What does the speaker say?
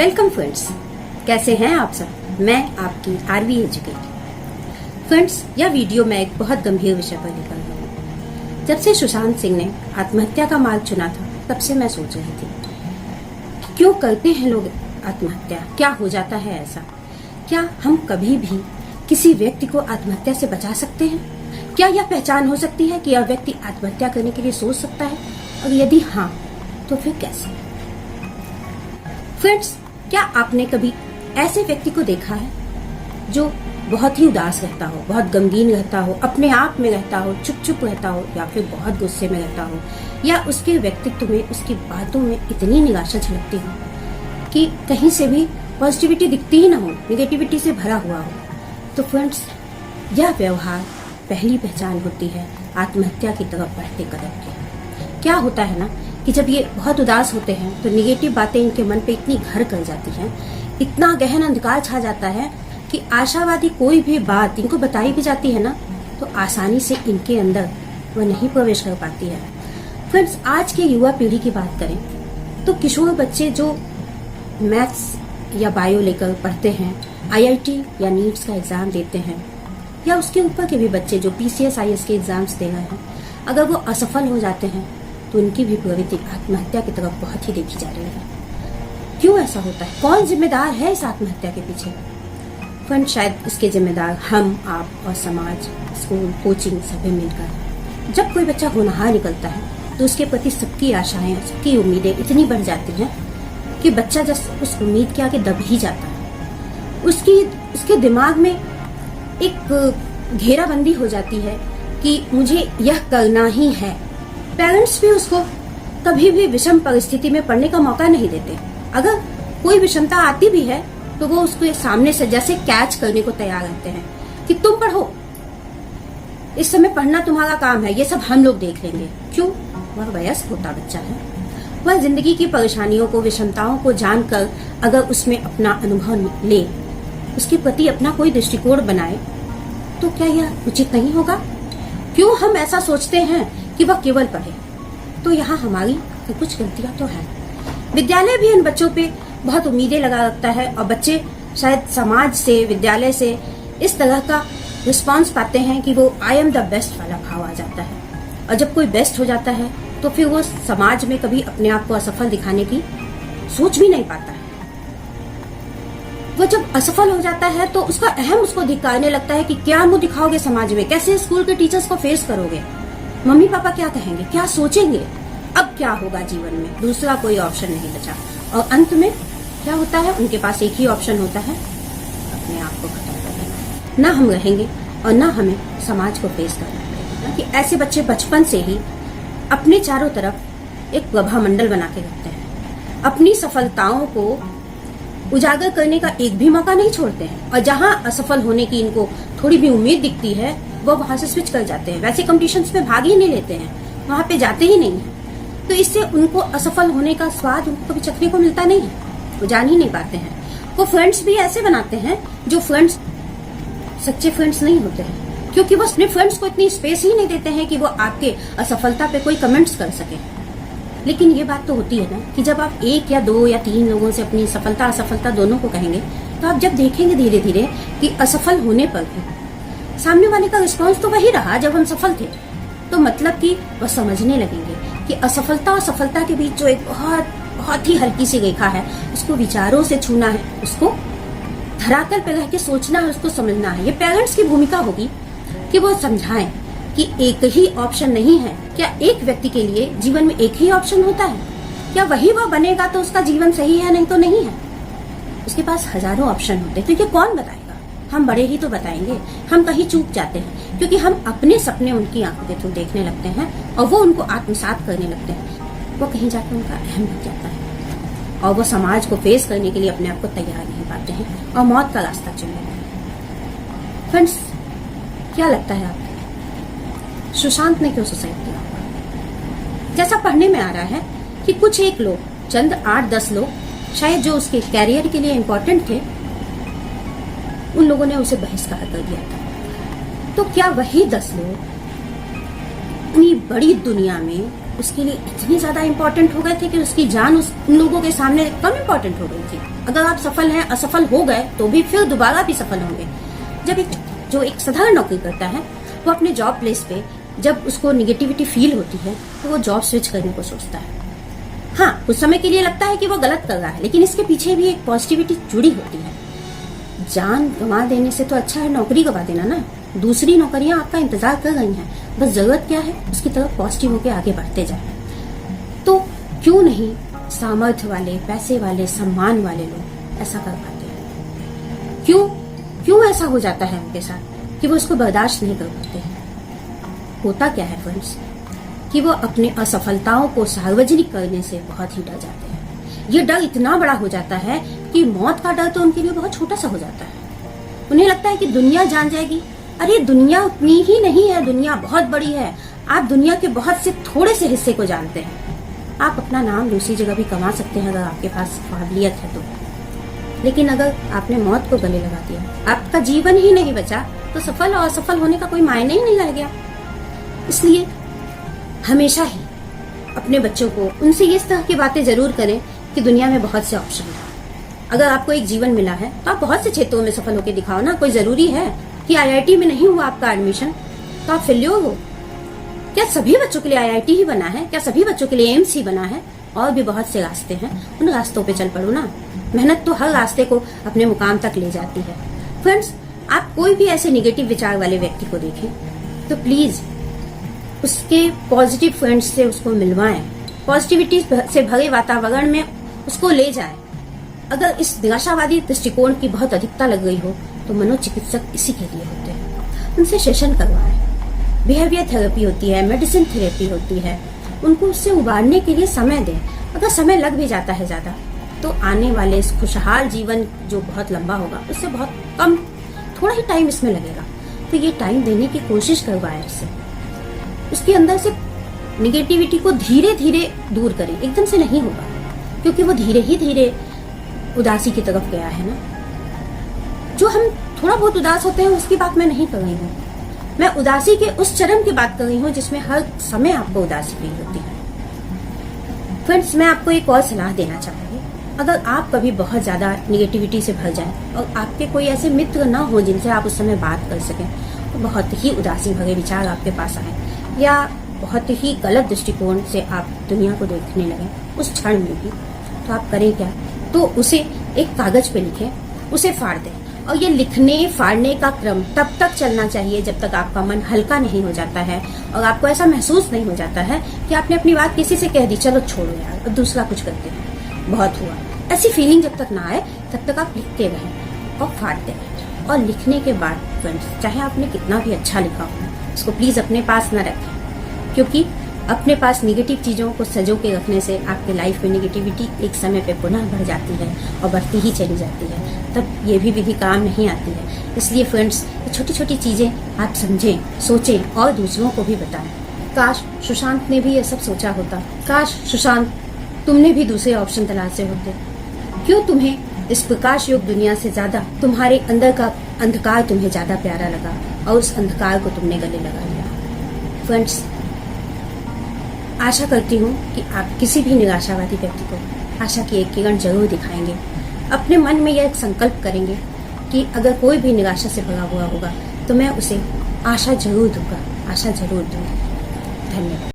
Welcome friends, कैसे हैं आप सब। मैं आपकी आरवी एजुकेटर। फ्रेंड्स, यह वीडियो मैं एक बहुत गंभीर विषय पर लेकर आई हूँ। जब से सुशांत सिंह ने आत्महत्या का मार्ग चुना था, तब से मैं सोच रही थी क्यों करते हैं लोग आत्महत्या, क्या हो जाता है ऐसा। क्या हम कभी भी किसी व्यक्ति को आत्महत्या से बचा सकते हैं? क्या यह पहचान हो सकती है कि यह व्यक्ति आत्महत्या करने के लिए सोच सकता है, और यदि हाँ तो फिर कैसे? फ्रेंड्स, क्या आपने कभी ऐसे व्यक्ति को देखा है जो बहुत ही उदास रहता हो, बहुत गमगीन रहता हो, अपने आप में रहता हो, चुप चुप रहता हो, या फिर बहुत गुस्से में रहता हो, या उसके व्यक्तित्व में, उसकी बातों में इतनी निराशा झलकती हो कि कहीं से भी पॉजिटिविटी दिखती ही ना हो, निगेटिविटी से भरा हुआ हो? तो फ्रेंड्स, यह व्यवहार पहली पहचान होती है आत्महत्या की तरफ बढ़ते कदम की। क्या होता है ना कि जब ये बहुत उदास होते हैं तो निगेटिव बातें इनके मन पे इतनी घर कर जाती हैं, इतना गहन अंधकार छा जाता है कि आशावादी कोई भी बात इनको बताई भी जाती है ना, तो आसानी से इनके अंदर वह नहीं प्रवेश कर पाती है। फ्रेंड्स, आज के युवा पीढ़ी की बात करें तो किशोर बच्चे जो मैथ्स या बायो लेकर पढ़ते हैं, आईआईटी या नीट्स का एग्जाम देते हैं, या उसके ऊपर के भी बच्चे जो पीसीएस आईएएस के एग्जाम्स दे रहे हैं, अगर वो असफल हो जाते हैं तो उनकी भी प्रवृत्ति आत्महत्या की तरफ बहुत ही देखी जा रही है। क्यों ऐसा होता है? कौन जिम्मेदार है इस आत्महत्या के पीछे? फ्रेंड, शायद इसके जिम्मेदार हम, आप और समाज, स्कूल, कोचिंग सभी मिलकर। जब कोई बच्चा होनहार निकलता है तो उसके प्रति सबकी आशाएं, सबकी उम्मीदें इतनी बढ़ जाती हैं कि बच्चा जब उस उम्मीद के आगे दब ही जाता है। उसके दिमाग में एक घेराबंदी हो जाती है कि मुझे यह करना ही है। पेरेंट्स भी उसको कभी भी विषम परिस्थिति में पढ़ने का मौका नहीं देते। अगर कोई विषमता आती भी है तो वो उसको सामने से जैसे कैच करने को तैयार रहते हैं कि तुम पढ़ो, इस समय पढ़ना तुम्हारा काम है, ये सब हम लोग देख लेंगे। क्यों? वह वयस्क होता बच्चा है, वह जिंदगी की परेशानियों को, विषमताओं को जानकर अगर उसमें अपना अनुभव ले, उसके प्रति अपना कोई दृष्टिकोण बनाए, तो क्या यह उचित नहीं होगा? क्यों हम ऐसा सोचते हैं कि वह केवल पढ़े? तो यहाँ हमारी कुछ गलतियां तो है। विद्यालय भी इन बच्चों पे बहुत उम्मीदें लगा रखता है, और बच्चे शायद समाज से, विद्यालय से इस तरह का रिस्पांस पाते हैं कि वो आई एम द बेस्ट वाला भाव आ जाता है। और जब कोई बेस्ट हो जाता है तो फिर वो समाज में कभी अपने आप को असफल दिखाने की सोच भी नहीं पाता है। वो जब असफल हो जाता है तो उसका अहम उसको धिक्कारने लगता है कि क्या मुंह दिखाओगे समाज में, कैसे स्कूल के टीचर्स को फेस करोगे, मम्मी पापा क्या कहेंगे, क्या सोचेंगे, अब क्या होगा जीवन में? दूसरा कोई ऑप्शन नहीं बचा। और अंत में क्या होता है? उनके पास एक ही ऑप्शन होता है, अपने आप को खत्म कर देना। ना हम रहेंगे और ना हमें समाज को फेस करना पड़ेगा। कि ऐसे बच्चे बचपन से ही अपने चारों तरफ एक प्रभा मंडल बना के रखते हैं, अपनी सफलताओं को उजागर करने का एक भी मौका नहीं छोड़ते हैं, और जहां असफल होने की इनको थोड़ी भी उम्मीद दिखती है वो वहां से स्विच कर जाते हैं। वैसे कॉम्पिटिशन्स में भाग ही नहीं लेते हैं, वहां पे जाते ही नहीं है। तो इससे उनको असफल होने का स्वाद उनको कभी चखने को मिलता नहीं है, वो जान ही नहीं पाते हैं। वो फ्रेंड्स भी ऐसे बनाते हैं जो फ्रेंड्स सच्चे फ्रेंड्स नहीं होते हैं, क्योंकि वो अपने फ्रेंड्स को इतनी स्पेस ही नहीं देते हैं कि वो आपके असफलता पे कोई कमेंट्स कर सके। लेकिन ये बात तो होती है ना कि जब आप एक या दो या तीन लोगों से अपनी सफलता असफलता दोनों को कहेंगे, तो आप जब देखेंगे धीरे धीरे कि असफल होने पर भी सामने वाले का रिस्पॉन्स तो वही रहा जब हम सफल थे, तो मतलब कि वह समझने लगेंगे कि असफलता और सफलता के बीच जो एक बहुत बहुत ही हल्की सी रेखा है, उसको विचारों से छूना है, उसको धरातल पर रह के सोचना है, उसको समझना है। ये पेरेंट्स की भूमिका होगी कि वो समझाएं कि एक ही ऑप्शन नहीं है। क्या एक व्यक्ति के लिए जीवन में एक ही ऑप्शन होता है? क्या वही वह बनेगा तो उसका जीवन सही है, नहीं तो नहीं है? उसके पास हजारों ऑप्शन होते हैं, तो ये कौन बताएगा? हम बड़े ही तो बताएंगे। हम कहीं चूक जाते हैं क्योंकि हम अपने सपने उनकी आंखों के थ्रू देखने लगते हैं और वो उनको आत्मसात करने लगते हैं। वो कहीं जाकर उनका अहम हो जाता है और वो समाज को फेस करने के लिए अपने आप को तैयार नहीं पाते हैं और मौत का रास्ता चुन लेते हैं। फ्रेंड्स, क्या लगता है आपको सुशांत ने क्यों सुसाइड किया? जैसा पढ़ने में आ रहा है कि कुछ एक लोग, चंद 8-10 लोग शायद जो उसके कैरियर के लिए इम्पोर्टेंट थे, उन लोगों ने उसे बहिष्कार कर दिया था। तो क्या वही 10 लोग इतनी बड़ी दुनिया में उसके लिए इतने ज्यादा इम्पोर्टेंट हो गए थे कि उसकी जान उन लोगों के सामने कम इम्पोर्टेंट हो गई थी। अगर आप सफल हैं, असफल हो गए तो भी फिर दोबारा भी सफल होंगे। जब जो एक साधारण नौकरी करता है वो अपने जॉब प्लेस पे जब उसको निगेटिविटी फील होती है तो वो जॉब स्विच करने को सोचता है। हाँ, कुछ समय के लिए लगता है कि वो गलत कर रहा है, लेकिन इसके पीछे भी एक पॉजिटिविटी जुड़ी होती है। जान गंवा देने से तो अच्छा है नौकरी गंवा देना ना। दूसरी नौकरियां आपका इंतजार कर रही हैं, बस जरूरत क्या है उसकी तरफ पॉजिटिव होकर आगे बढ़ते जाए। तो क्यों नहीं सामर्थ्य वाले, पैसे वाले, सम्मान वाले लोग ऐसा कर पाते हैं? क्यों ऐसा हो जाता है उनके साथ कि वो इसको बर्दाश्त नहीं कर पाते हैं? होता क्या है फ्रेंड्स कि वो अपने असफलताओं को सार्वजनिक करने से बहुत ही डर जाते हैं। ये डर इतना बड़ा हो जाता है कि मौत का डर तो उनके लिए बहुत छोटा सा हो जाता है। उन्हें लगता है कि दुनिया जान जाएगी। अरे दुनिया उतनी ही नहीं है, दुनिया बहुत बड़ी है। आप दुनिया के बहुत से थोड़े से हिस्से को जानते हैं। आप अपना नाम दूसरी जगह भी कमा सकते हैं अगर आपके पास काबिलियत है तो, लेकिन अगर आपने मौत को गले लगा दिया, आपका जीवन ही नहीं बचा, तो सफल और असफल होने का कोई मायने ही नहीं रह गया। इसलिए हमेशा ही अपने बच्चों को उनसे इस तरह की बातें जरूर करें कि दुनिया में बहुत से ऑप्शन है। अगर आपको एक जीवन मिला है तो आप बहुत से क्षेत्रों में सफल होकर दिखाओ ना। कोई जरूरी है कि IIT में नहीं हुआ आपका एडमिशन तो आप फेल्योर हो? क्या सभी बच्चों के लिए IIT ही बना है? क्या सभी बच्चों के लिए एम्स ही बना है? और भी बहुत से रास्ते हैं, उन रास्तों पे चल पड़ो ना। मेहनत तो हर रास्ते को अपने मुकाम तक ले जाती है। फ्रेंड्स, आप कोई भी ऐसे निगेटिव विचार वाले व्यक्ति को देखें तो प्लीज उसके पॉजिटिव फ्रेंड्स से उसको मिलवाएं, पॉजिटिविटी से भरे वातावरण में उसको ले जाएं। अगर इस निराशावादी दृष्टिकोण की बहुत अधिकता लग गई हो तो मनोचिकित्सक इसी के लिए होते हैं। उनसे सेशन करवाएं। बिहेवियर थेरेपी होती है, मेडिसिन थेरेपी होती है, उनको उससे उबारने के लिए समय दें। अगर समय लग भी जाता है ज्यादा तो आने वाले इस खुशहाल जीवन जो बहुत लंबा होगा उससे बहुत कम, थोड़ा ही टाइम इसमें लगेगा। तो ये टाइम देने की कोशिश करवाएं उससे। उसके अंदर से निगेटिविटी को धीरे धीरे दूर करें। एकदम से नहीं होगा क्योंकि वो धीरे ही धीरे उदासी की तरफ गया है ना। जो हम थोड़ा बहुत उदास होते हैं उसकी बात मैं नहीं कर रही हूँ। मैं उदासी के उस चरम की बात कर रही हूँ जिसमें हर समय आपको उदासी फील होती है। फ्रेंड्स, मैं आपको एक और सलाह देना चाहूंगी। अगर आप कभी बहुत ज्यादा निगेटिविटी से भर जाएं और आपके कोई ऐसे मित्र ना हो जिनसे आप उस समय बात कर सकें, तो बहुत ही उदासी भरे विचार आपके पास आए या बहुत ही गलत दृष्टिकोण से आप दुनिया को देखने लगे उस क्षण में भी, तो आप करें क्या? तो उसे एक कागज पे लिखें, उसे फाड़ दें। और ये लिखने फाड़ने का क्रम तब तक चलना चाहिए जब तक आपका मन हल्का नहीं हो जाता है और आपको ऐसा महसूस नहीं हो जाता है कि आपने अपनी बात किसी से कह दी, चलो छोड़ो यार अब दूसरा कुछ करते हैं, बहुत हुआ। ऐसी फीलिंग जब तक ना आए तब तक आप लिखते रहें और फाड़ते रहें। और लिखने के बाद फ्रेंड्स, चाहे आपने कितना भी अच्छा लिखा हो, उसको प्लीज अपने पास न रखें, क्योंकि अपने पास निगेटिव चीजों को सजो के रखने से आपके लाइफ में निगेटिविटी एक समय पे पुनः बढ़ जाती है और बढ़ती ही चली जाती है। तब ये भी विधि काम नहीं आती है। इसलिए फ्रेंड्स, छोटी छोटी चीजें आप समझें, सोचें और दूसरों को भी बताएं। काश सुशांत ने भी ये सब सोचा होता। काश सुशांत, तुमने भी दूसरे ऑप्शन तलाशे होते। क्यों तुम्हें इस प्रकाश युग दुनिया से ज्यादा तुम्हारे अंदर का अंधकार तुम्हें ज्यादा प्यारा लगा और उस अंधकार को तुमने गले लगा लिया। फ्रेंड्स, आशा करती हूँ कि आप किसी भी निराशावादी व्यक्ति को आशा की एक किरण जरूर दिखाएंगे। अपने मन में यह संकल्प करेंगे कि अगर कोई भी निराशा से भरा हुआ होगा तो मैं उसे आशा जरूर दूंगा, आशा जरूर दूंगा। धन्यवाद।